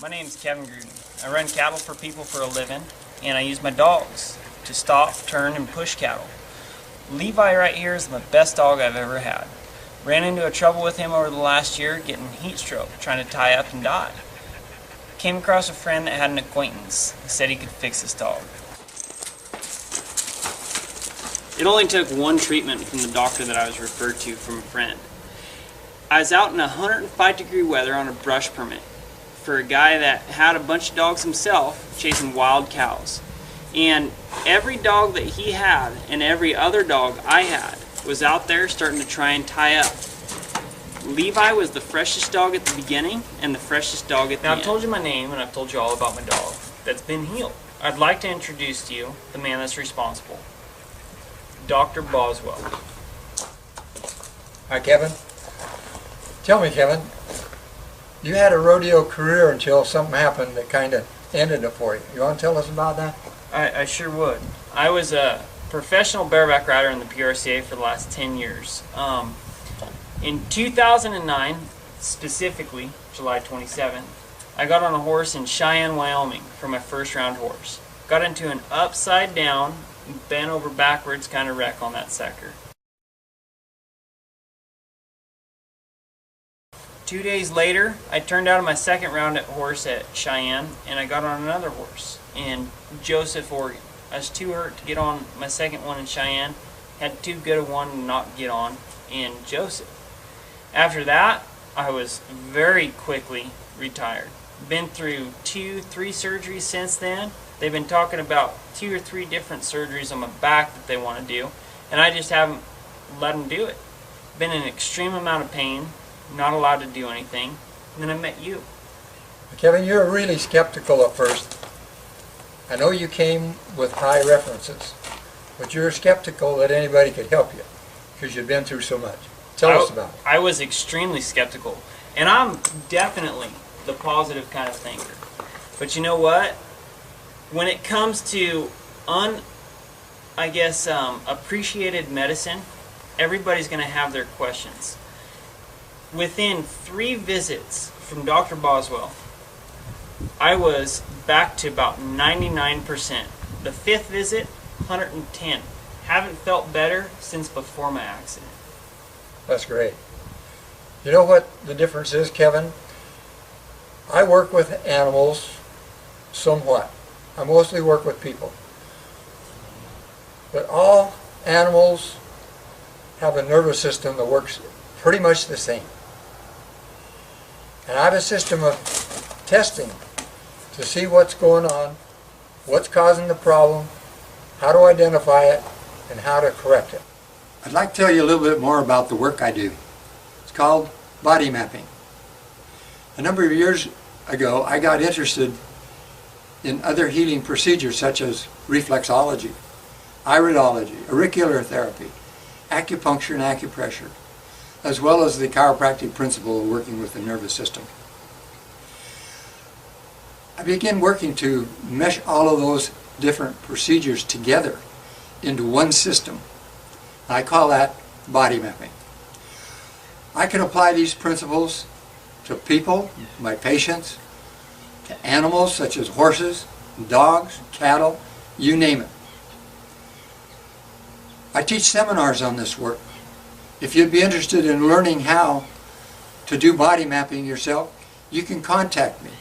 My name's Kevin Gruden. I run cattle for people for a living, and I use my dogs to stop, turn, and push cattle. Levi right here is the best dog I've ever had. Ran into a trouble with him over the last year, getting heat stroke, trying to tie up and die. Came across a friend that had an acquaintance. He said he could fix this dog. It only took one treatment from the doctor that I was referred to from a friend. I was out in 105-degree weather on a brush permit for a guy that had a bunch of dogs himself chasing wild cows. And every dog that he had and every other dog I had was out there starting to try and tie up. Levi was the freshest dog at the beginning and the freshest dog at the end. Now I've told you my name and I've told you all about my dog that's been healed. I'd like to introduce to you the man that's responsible, Dr. Boswell. Hi, Kevin. Tell me, Kevin, you had a rodeo career until something happened that kind of ended it for you. You want to tell us about that? I sure would. I was a professional bareback rider in the PRCA for the last 10 years. In 2009, specifically July 27th, I got on a horse in Cheyenne, Wyoming for my first round horse. Got into an upside down, bent over backwards kind of wreck on that sucker. 2 days later, I turned out of my second round at horse at Cheyenne, and I got on another horse in Joseph, Oregon. I was too hurt to get on my second one in Cheyenne, had too good a one to not get on in Joseph. After that, I was very quickly retired. Been through 2-3 surgeries since then. They've been talking about 2 or 3 different surgeries on my back that they want to do, and I just haven't let them do it. Been in an extreme amount of pain, not allowed to do anything, and then I met you. Kevin, you're really skeptical at first. I know you came with high references, but you're skeptical that anybody could help you because you've been through so much. Tell us about it. I was extremely skeptical, and I'm definitely the positive kind of thinker. But you know what? When it comes to appreciated medicine, everybody's going to have their questions. Within 3 visits from Dr. Boswell, I was back to about 99%. The 5th visit, 110. Haven't felt better since before my accident. That's great. You know what the difference is, Kevin? I work with animals somewhat. I mostly work with people. But all animals have a nervous system that works pretty much the same. And I have a system of testing to see what's going on, what's causing the problem, how to identify it, and how to correct it. I'd like to tell you a little bit more about the work I do. It's called body mapping. A number of years ago, I got interested in other healing procedures such as reflexology, iridology, auricular therapy, acupuncture and acupressure, as well as the chiropractic principle of working with the nervous system. I began working to mesh all of those different procedures together into one system. I call that body mapping. I can apply these principles to people, my patients, to animals such as horses, dogs, cattle, you name it. I teach seminars on this work. If you'd be interested in learning how to do body mapping yourself, you can contact me.